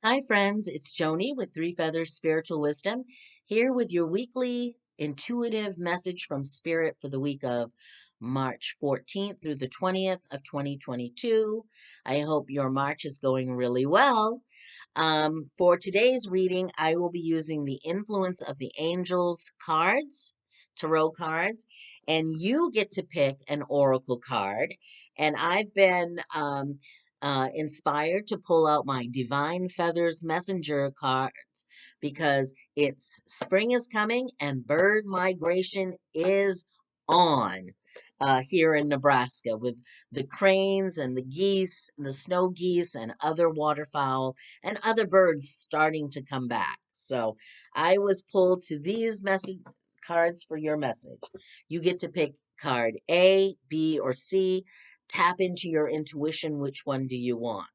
Hi, friends. It's Jody with Three Feathers Spiritual Wisdom, here with your weekly intuitive message from Spirit for the week of March 14th through the 20th of 2022. I hope your March is going really well. For today's reading, I will be using the Influence of the Angels cards, tarot cards, and you get to pick an oracle card. And I've been inspired to pull out my Divine Feathers Messenger cards because it's spring is coming and bird migration is on here in Nebraska with the cranes and the geese, and the snow geese, and other waterfowl and other birds starting to come back. So I was pulled to these message cards for your message. You get to pick card A, B, or C. Tap into your intuition. Which one do you want?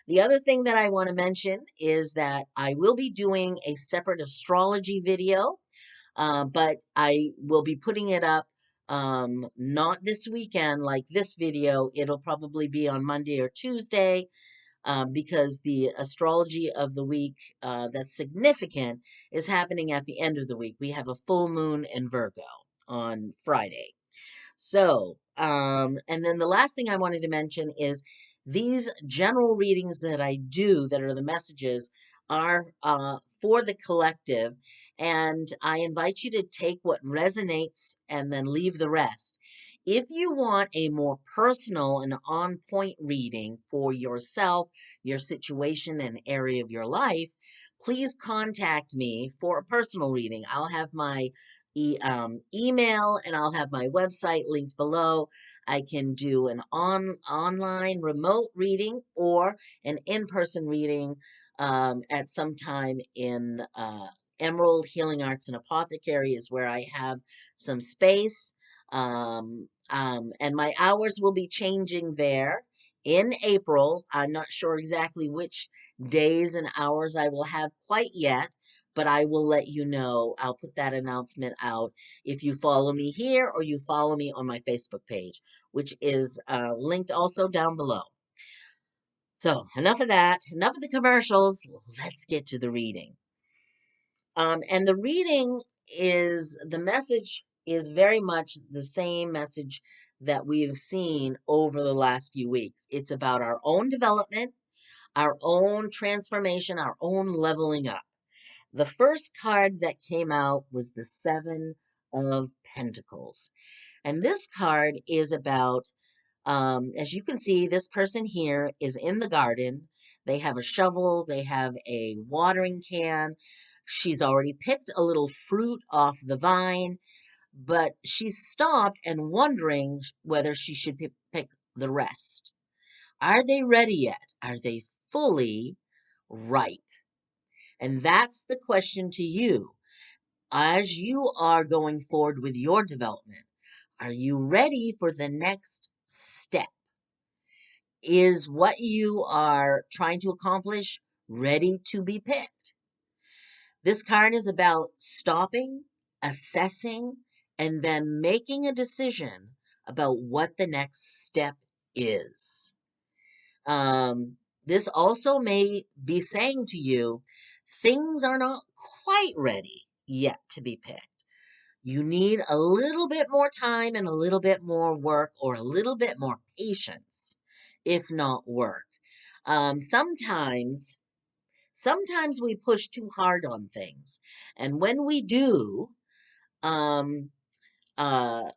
The other thing that I want to mention is that I will be doing a separate astrology video, but I will be putting it up not this weekend like this video. It'll probably be on Monday or Tuesday because the astrology of the week that's significant is happening at the end of the week. We have a full moon in Virgo on Friday. So, and then the last thing I wanted to mention is these general readings that I do, that are the messages, are for the collective, and I invite you to take what resonates and then leave the rest. If you want a more personal and on point reading for yourself, your situation, and area of your life, please contact me for a personal reading. I'll have my email and I'll have my website linked below. I can do an online remote reading or an in-person reading at some time in Emerald Healing Arts and Apothecary is where I have some space. And my hours will be changing there in April. I'm not sure exactly which days and hours I will have quite yet, but I will let you know. I'll put that announcement out if you follow me here or you follow me on my Facebook page, which is linked also down below. So enough of that, enough of the commercials. Let's get to the reading. And the reading is, the message is very much the same message that we have seen over the last few weeks. It's about our own development, our own transformation, our own leveling up. The first card that came out was the Seven of Pentacles. And this card is about, as you can see, this person here is in the garden. They have a shovel, they have a watering can. She's already picked a little fruit off the vine, but she's stopped and wondering whether she should pick the rest. Are they ready yet? Are they fully ripe? And that's the question to you as you are going forward with your development. Are you ready for the next step? Is what you are trying to accomplish ready to be picked? This card is about stopping, assessing, and then making a decision about what the next step is. This also may be saying to you, things are not quite ready yet to be picked. You need a little bit more time and a little bit more work, or a little bit more patience, if not work. Sometimes we push too hard on things. And when we do, um, uh,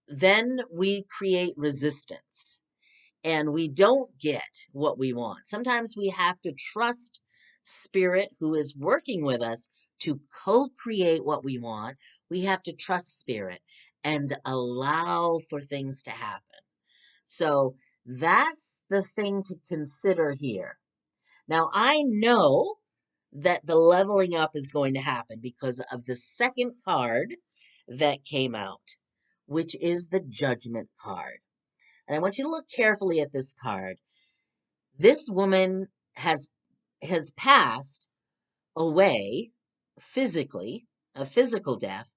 then we create resistance and we don't get what we want. Sometimes we have to trust Spirit, who is working with us to co-create what we want. We have to trust Spirit and allow for things to happen. So that's the thing to consider here. Now, I know that the leveling up is going to happen because of the second card that came out, which is the Judgment card. And I want you to look carefully at this card. This woman has passed away physically, a physical death,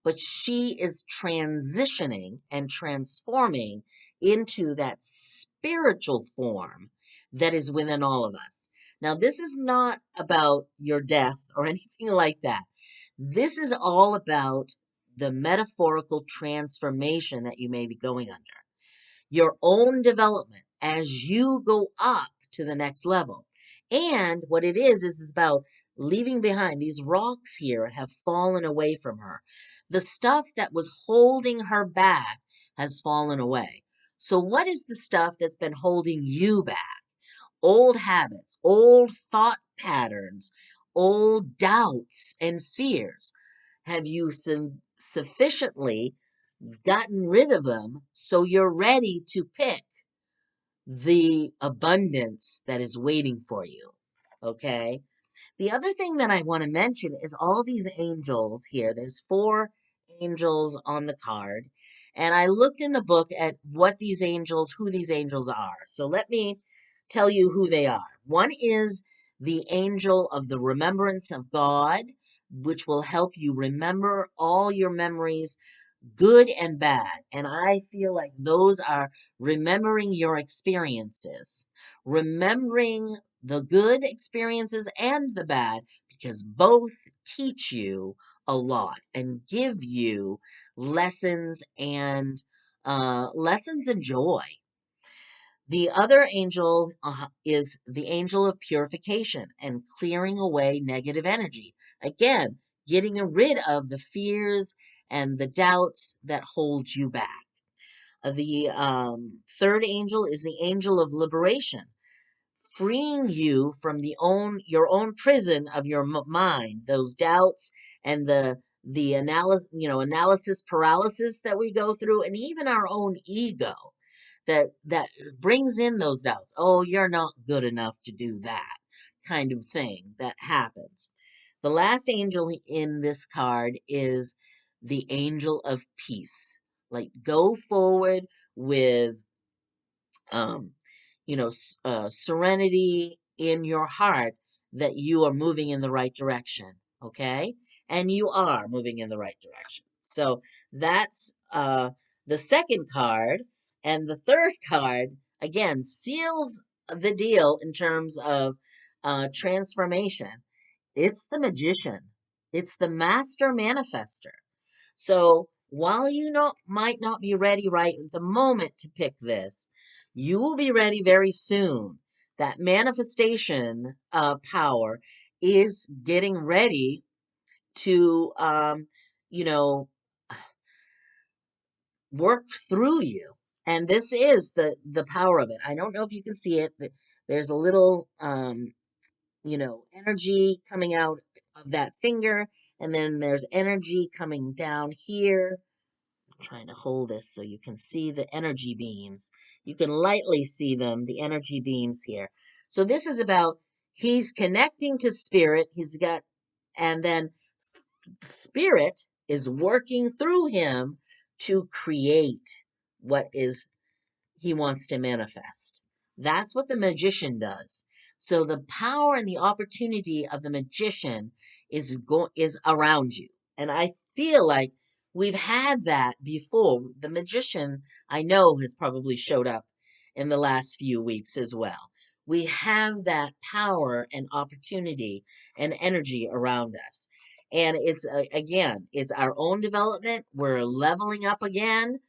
but she is transitioning and transforming into that spiritual form that is within all of us. Now, this is not about your death or anything like that. This is all about the metaphorical transformation that you may be going under, your own development as you go up to the next level. And what it is it's about leaving behind. These rocks here have fallen away from her. The stuff that was holding her back has fallen away. So, what is the stuff that's been holding you back? Old habits, old thought patterns, old doubts and fears. Have you sufficiently gotten rid of them so you're ready to pick the abundance that is waiting for you? Okay. The other thing that I want to mention is all these angels here. There's 4 angels on the card. And I looked in the book at who these angels are. So let me tell you who they are. One is the angel of the remembrance of God, which will help you remember all your memories, good and bad. And I feel like those are remembering your experiences, remembering the good experiences and the bad, because both teach you a lot and give you lessons and joy. The other angel is the angel of purification and clearing away negative energy. Again, getting rid of the fears and the doubts that hold you back. The third angel is the angel of liberation, freeing you from your own prison of your mind, those doubts and the analysis paralysis that we go through, and even our own ego that brings in those doubts. Oh, you're not good enough to do that kind of thing that happens. The last angel in this card is the angel of peace. Like, go forward with um, serenity in your heart that you are moving in the right direction. Okay, and you are moving in the right direction. So that's the second card. And the third card, again, seals the deal in terms of transformation. It's the magician. It's the master manifester. So while might not be ready right at the moment to pick this, you will be ready very soon. That manifestation power is getting ready to, you know, work through you. And this is the power of it. I don't know if you can see it, but there's a little, energy coming out of that finger, and then there's energy coming down here. I'm trying to hold this so you can see the energy beams. You can lightly see them, the energy beams here. So this is about he's connecting to spirit. And then spirit is working through him to create what is he wants to manifest. That's what the magician does. So the power and the opportunity of the magician is around you. And I feel like we've had that before. The magician, I know, has probably showed up in the last few weeks as well. We have that power and opportunity and energy around us. And again, it's our own development. We're leveling up again.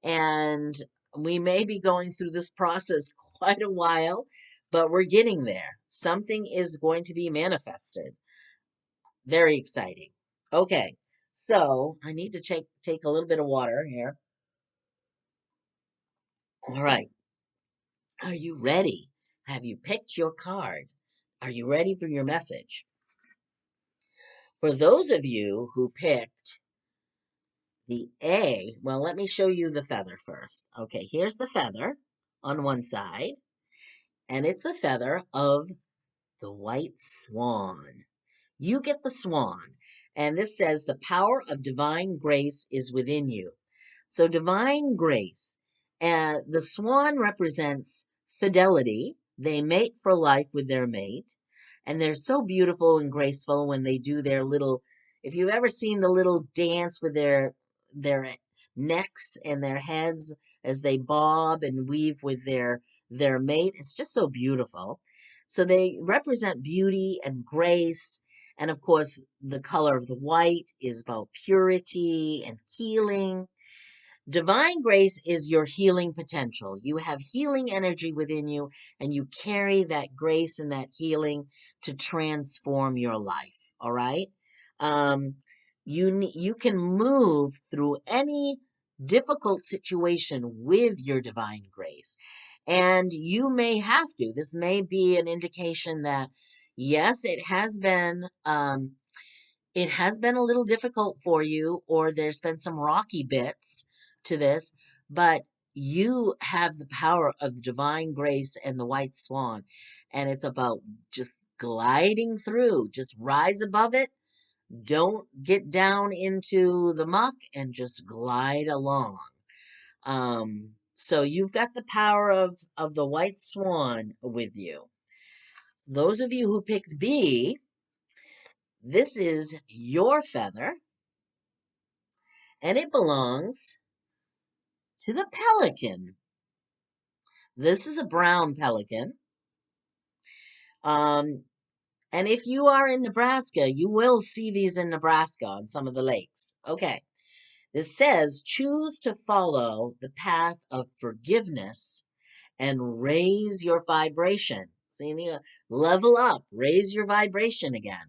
And we may be going through this process quite a while, but we're getting there. Something is going to be manifested. Very exciting. Okay, so I need to take a little bit of water here. All right. Are you ready? Have you picked your card? Are you ready for your message? For those of you who picked the A, well, let me show you the feather first. Okay, here's the feather on one side, and it's the feather of the white swan. You get the swan. And this says the power of divine grace is within you. So divine grace. The swan represents fidelity. They mate for life with their mate. And they're so beautiful and graceful when they do their little, if you've ever seen the little dance with their necks and their heads as they bob and weave with their mate. It's just so beautiful. So they represent beauty and grace. And of course, the color of the white is about purity and healing. Divine grace is your healing potential. You have healing energy within you, and you carry that grace and that healing to transform your life. All right. Um, you can move through any difficult situation with your divine grace, and you may have to. This may be an indication that yes, it has been a little difficult for you, or there's been some rocky bits to this, but you have the power of the divine grace and the white swan. And it's about just gliding through, just rise above it. Don't get down into the muck and just glide along. So you've got the power of the white swan with you. Those of you who picked B, this is your feather, and it belongs to the pelican. This is a brown pelican. Um, and if you are in Nebraska, you will see these in Nebraska on some of the lakes. Okay. This says, choose to follow the path of forgiveness and raise your vibration. So you need to level up, raise your vibration again.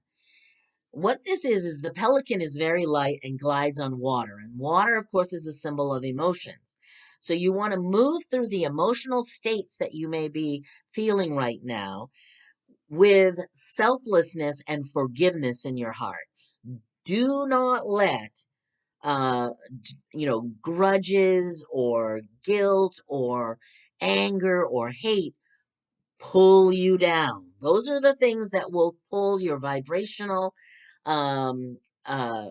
What this is the pelican is very light and glides on water. And water, of course, is a symbol of emotions. So you want to move through the emotional states that you may be feeling right now with selflessness and forgiveness in your heart. Do not let grudges or guilt or anger or hate pull you down. Those are the things that will pull your vibrational um, uh,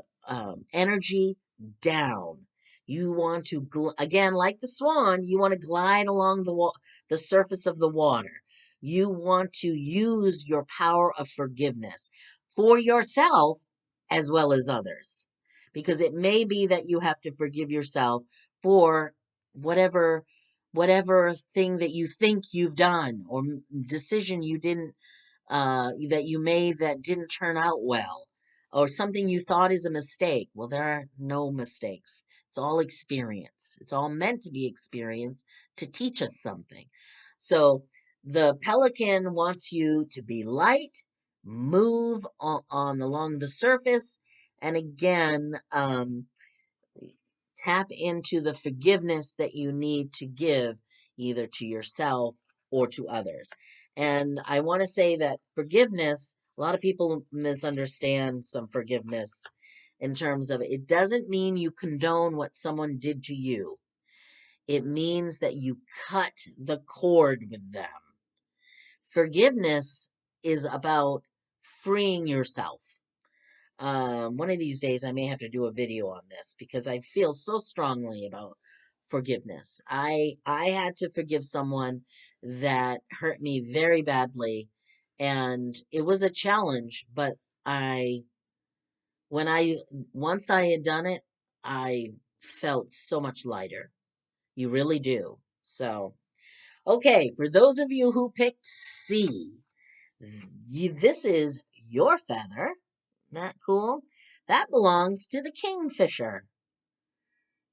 energy down. You want to, again, like the swan, you want to glide along the surface of the water. You want to use your power of forgiveness for yourself as well as others. Because it may be that you have to forgive yourself for whatever thing that you think you've done, or decision you didn't that you made that didn't turn out well, or something you thought is a mistake. Well, there are no mistakes. It's all experience. It's all meant to be experience to teach us something. So the pelican wants you to be light, move on along the surface, and again, tap into the forgiveness that you need to give either to yourself or to others. And I want to say that forgiveness, a lot of people misunderstand some forgiveness in terms of it doesn't mean you condone what someone did to you. It means that you cut the cord with them. Forgiveness is about freeing yourself. One of these days I may have to do a video on this because I feel so strongly about forgiveness. I had to forgive someone that hurt me very badly, and it was a challenge, but I when I once I had done it, I felt so much lighter. You really do. So, okay, for those of you who picked C, this is your feather. Isn't that cool? That belongs to the kingfisher.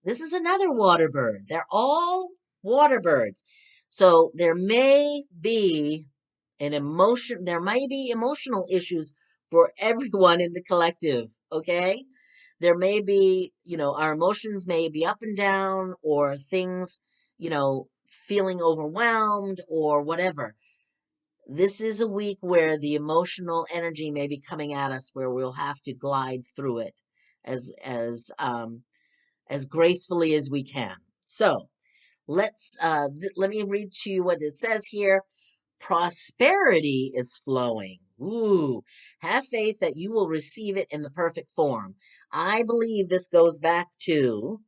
This is another water bird. They're all water birds. So there may be emotional issues for everyone in the collective, okay? There may be, our emotions may be up and down, or things, feeling overwhelmed or whatever. This is a week where the emotional energy may be coming at us, where we'll have to glide through it as gracefully as we can. So let me read to you what it says here. Prosperity is flowing. Ooh, have faith that you will receive it in the perfect form. I believe this goes back to,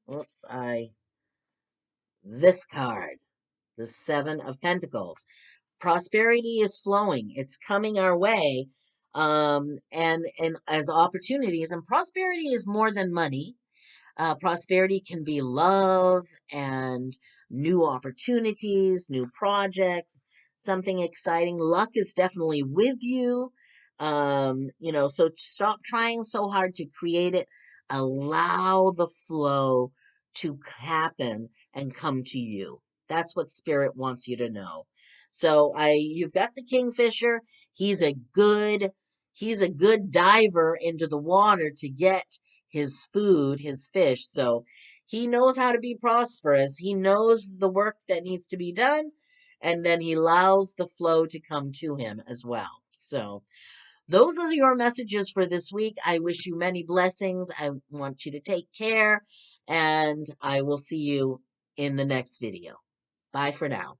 this card, the Seven of Pentacles. Prosperity is flowing. It's coming our way. And as opportunities, and prosperity is more than money. Prosperity can be love and new opportunities, new projects, something exciting. Luck is definitely with you. So stop trying so hard to create it. Allow the flow to happen and come to you. That's what spirit wants you to know. So you've got the kingfisher. He's a good, he's a good diver into the water to get his food, his fish. So he knows how to be prosperous. He knows the work that needs to be done, and then he allows the flow to come to him as well. So those are your messages for this week. I wish you many blessings. I want you to take care, and I will see you in the next video. Bye for now.